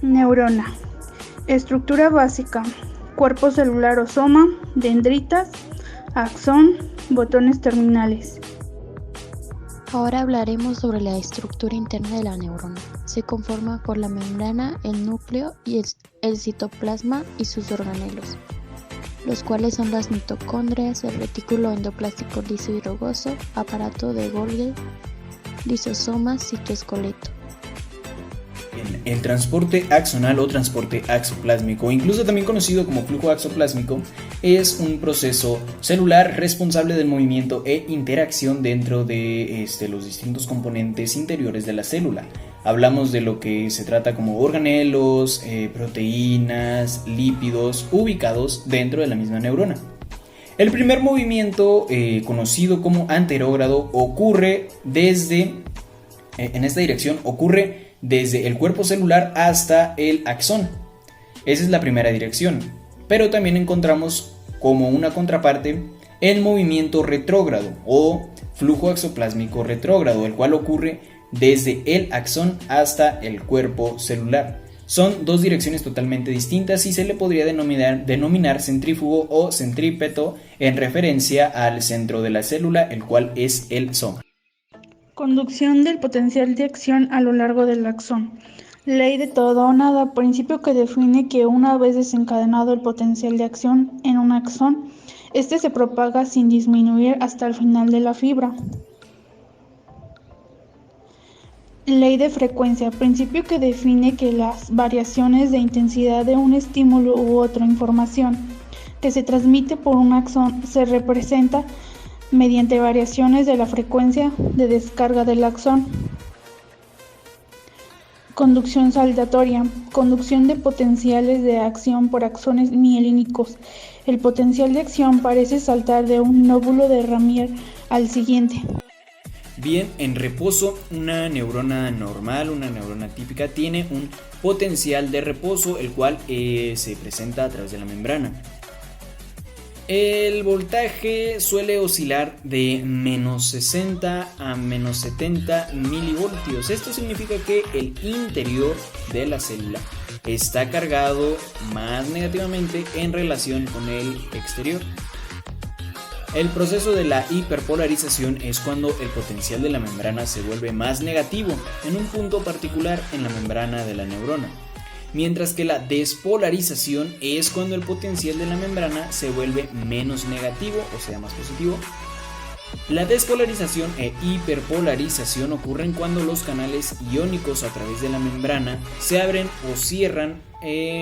Neurona. Estructura básica: cuerpo celular o soma, dendritas, axón, botones terminales. Ahora hablaremos sobre la estructura interna de la neurona. Se conforma por la membrana, el núcleo y el citoplasma y sus organelos, los cuales son las mitocondrias, el retículo endoplástico liso y rugoso, aparato de Golgi, lisosomas, citoesqueleto. El transporte axonal o transporte axoplásmico, incluso también conocido como flujo axoplásmico, es un proceso celular responsable del movimiento e interacción dentro de los distintos componentes interiores de la célula. Hablamos de lo que se trata como organelos, proteínas, lípidos ubicados dentro de la misma neurona. El primer movimiento, conocido como anterógrado, ocurre en esta dirección ocurre desde el cuerpo celular hasta el axón. Esa es la primera dirección, pero también encontramos como una contraparte el movimiento retrógrado o flujo axoplásmico retrógrado, el cual ocurre desde el axón hasta el cuerpo celular. Son dos direcciones totalmente distintas y se le podría denominar centrífugo o centrípeto en referencia al centro de la célula, el cual es el soma. Conducción del potencial de acción a lo largo del axón. Ley de todo o nada, principio que define que una vez desencadenado el potencial de acción en un axón, este se propaga sin disminuir hasta el final de la fibra. Ley de frecuencia, principio que define que las variaciones de intensidad de un estímulo u otra información que se transmite por un axón se representa mediante variaciones de la frecuencia de descarga del axón. Conducción saltatoria, conducción de potenciales de acción por axones mielínicos. El potencial de acción parece saltar de un nódulo de Ramier al siguiente. Bien, en reposo, una neurona normal, una neurona típica, tiene un potencial de reposo, el cual se presenta a través de la membrana. El voltaje suele oscilar de menos 60 a menos 70 milivoltios. Esto significa que el interior de la célula está cargado más negativamente en relación con el exterior. El proceso de la hiperpolarización es cuando el potencial de la membrana se vuelve más negativo en un punto particular en la membrana de la neurona, mientras que la despolarización es cuando el potencial de la membrana se vuelve menos negativo, o sea, más positivo. La despolarización e hiperpolarización ocurren cuando los canales iónicos a través de la membrana se abren o cierran,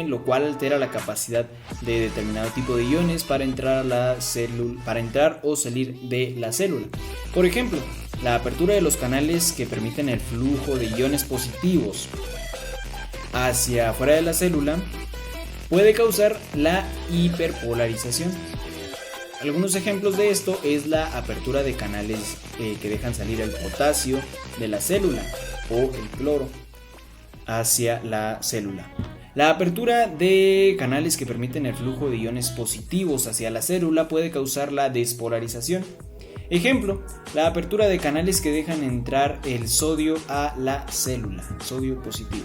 lo cual altera la capacidad de determinado tipo de iones para entrar o salir de la célula. Por ejemplo, la apertura de los canales que permiten el flujo de iones positivos hacia afuera de la célula puede causar la hiperpolarización. Algunos ejemplos de esto es la apertura de canales que dejan salir el potasio de la célula o el cloro hacia la célula. La apertura de canales que permiten el flujo de iones positivos hacia la célula puede causar la despolarización. Ejemplo, la apertura de canales que dejan entrar el sodio a la célula, sodio positivo.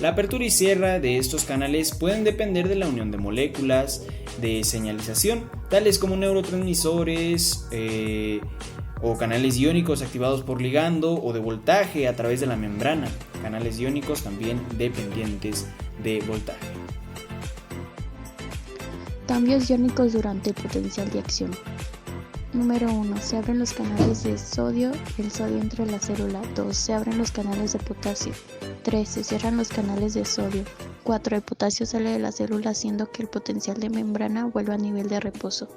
La apertura y cierre de estos canales pueden depender de la unión de moléculas de señalización, tales como neurotransmisores o canales iónicos activados por ligando, o de voltaje a través de la membrana, canales iónicos también dependientes de voltaje. Cambios iónicos durante el potencial de acción. Número 1. Se abren los canales de sodio y el sodio entra en la célula. 2. Se abren los canales de potasio. 3. Se cierran los canales de sodio. 4. El potasio sale de la célula haciendo que el potencial de membrana vuelva a nivel de reposo.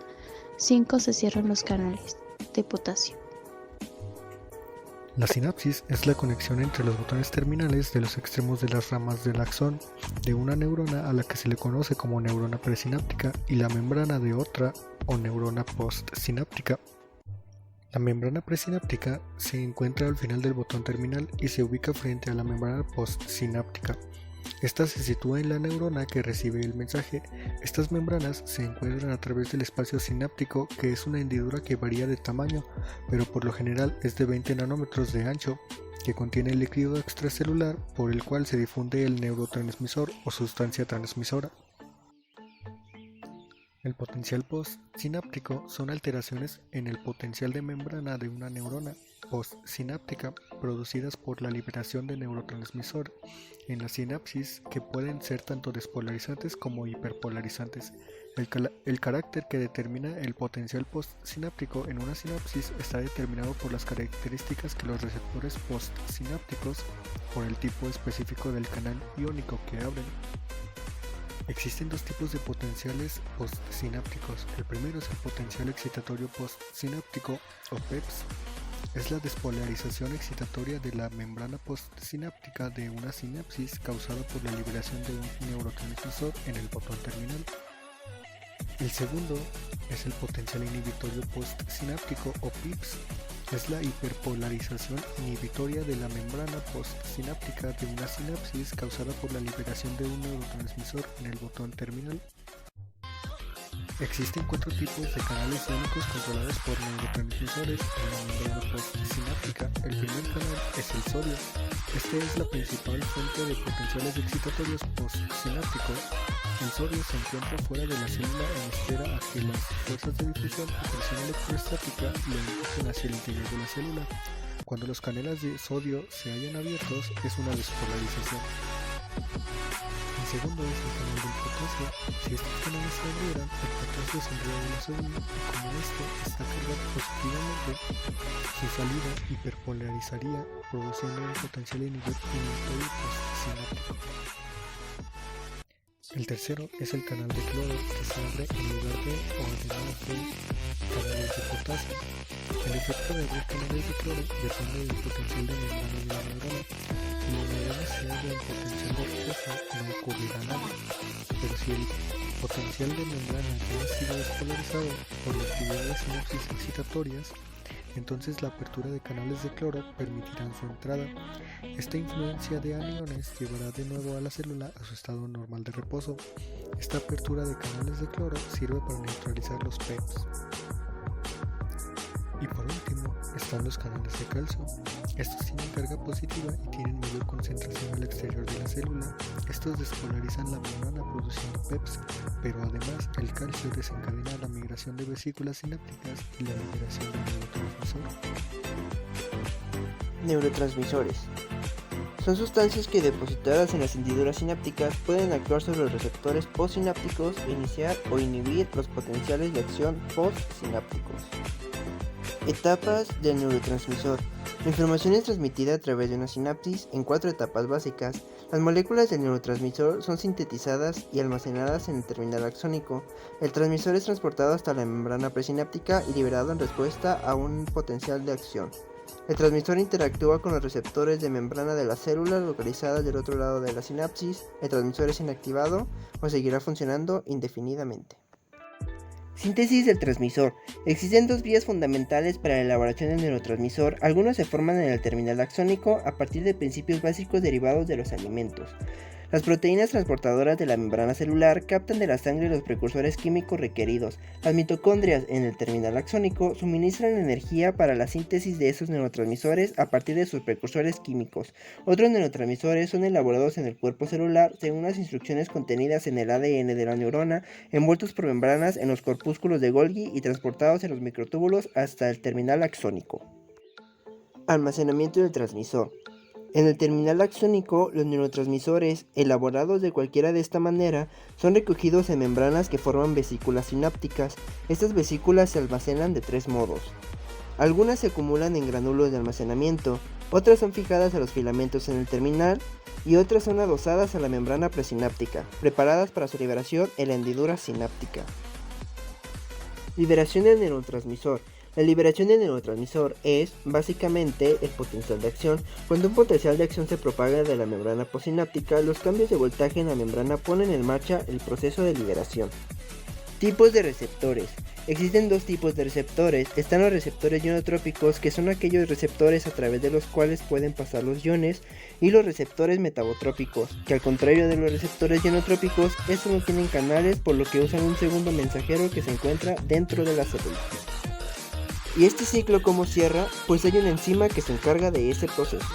5. Se cierran los canales de potasio. La sinapsis es la conexión entre los botones terminales de los extremos de las ramas del axón de una neurona a la que se le conoce como neurona presináptica y la membrana de otra o neurona postsináptica. La membrana presináptica se encuentra al final del botón terminal y se ubica frente a la membrana postsináptica. Esta se sitúa en la neurona que recibe el mensaje. Estas membranas se encuentran a través del espacio sináptico, que es una hendidura que varía de tamaño, pero por lo general es de 20 nanómetros de ancho, que contiene el líquido extracelular por el cual se difunde el neurotransmisor o sustancia transmisora. El potencial postsináptico son alteraciones en el potencial de membrana de una neurona postsináptica producidas por la liberación de neurotransmisor en la sinapsis, que pueden ser tanto despolarizantes como hiperpolarizantes. El carácter que determina el potencial postsináptico en una sinapsis está determinado por las características que los receptores postsinápticos, por el tipo específico del canal iónico que abren. Existen dos tipos de potenciales postsinápticos. El primero es el potencial excitatorio postsináptico o PEPS. Es la despolarización excitatoria de la membrana postsináptica de una sinapsis causada por la liberación de un neurotransmisor en el botón terminal. El segundo es el potencial inhibitorio postsináptico o PIPS. Es la hiperpolarización inhibitoria de la membrana postsináptica de una sinapsis causada por la liberación de un neurotransmisor en el botón terminal. Existen 4 tipos de canales iónicos controlados por neurotransmisores en la membrana postsináptica. El primer canal es el sodio. Este es la principal fuente de potenciales excitatorios postsinápticos. El sodio se encuentra fuera de la célula en espera a que las fuerzas de difusión y presión electrostática lo empujen hacia el interior de la célula. Cuando los canales de sodio se hallan abiertos, es una despolarización. El segundo es el canal del potasio. Si estos canales se abrieran, el potasio se enreda de la sodio y como este está cargado positivamente, su salida hiperpolarizaría, produciendo un potencial inhibitorio postsináptico. El tercero es el canal de cloro, que se abre en lugar de o además de canales de potasio. El efecto de abrir canales de cloro depende del potencial de membrana de la neurona. Si la neurona se halla en potencial de reposo, no ocurrirá nada, pero si el potencial de membrana ya ha sido despolarizado por la actividad de sinapsis excitatorias, entonces la apertura de canales de cloro permitirá su entrada. Esta influencia de aniones llevará de nuevo a la célula a su estado normal de reposo. Esta apertura de canales de cloro sirve para neutralizar los PEPs. Y por último están los canales de calcio. Estos tienen carga positiva y tienen mayor concentración al exterior de la célula. Estos despolarizan la membrana produciendo PEPs, pero además el calcio desencadena la migración de vesículas sinápticas y la liberación de neurotransmisor. Neurotransmisores son sustancias que, depositadas en las hendiduras sinápticas, pueden actuar sobre los receptores postsinápticos e iniciar o inhibir los potenciales de acción postsinápticos. Etapas del neurotransmisor. La información es transmitida a través de una sinapsis en 4 etapas básicas. Las moléculas del neurotransmisor son sintetizadas y almacenadas en el terminal axónico. El transmisor es transportado hasta la membrana presináptica y liberado en respuesta a un potencial de acción. El transmisor interactúa con los receptores de membrana de las células localizadas del otro lado de la sinapsis. El transmisor es inactivado o seguirá funcionando indefinidamente. Síntesis del transmisor. Existen 2 vías fundamentales para la elaboración del neurotransmisor. Algunos se forman en el terminal axónico a partir de principios básicos derivados de los alimentos. Las proteínas transportadoras de la membrana celular captan de la sangre los precursores químicos requeridos. Las mitocondrias en el terminal axónico suministran energía para la síntesis de esos neurotransmisores a partir de sus precursores químicos. Otros neurotransmisores son elaborados en el cuerpo celular según las instrucciones contenidas en el ADN de la neurona, envueltos por membranas en los corpúsculos de Golgi y transportados en los microtúbulos hasta el terminal axónico. Almacenamiento del transmisor. En el terminal axónico, los neurotransmisores, elaborados de cualquiera de esta manera, son recogidos en membranas que forman vesículas sinápticas. Estas vesículas se almacenan de 3 modos. Algunas se acumulan en gránulos de almacenamiento, otras son fijadas a los filamentos en el terminal y otras son adosadas a la membrana presináptica, preparadas para su liberación en la hendidura sináptica. Liberación del neurotransmisor. La liberación del neurotransmisor es, básicamente, el potencial de acción. Cuando un potencial de acción se propaga de la membrana postsináptica, los cambios de voltaje en la membrana ponen en marcha el proceso de liberación. Tipos de receptores. Existen dos tipos de receptores. Están los receptores ionotrópicos, que son aquellos receptores a través de los cuales pueden pasar los iones, y los receptores metabotrópicos, que al contrario de los receptores ionotrópicos, estos no tienen canales, por lo que usan un segundo mensajero que se encuentra dentro de la célula. ¿Y este ciclo cómo cierra? Pues hay una enzima que se encarga de ese proceso.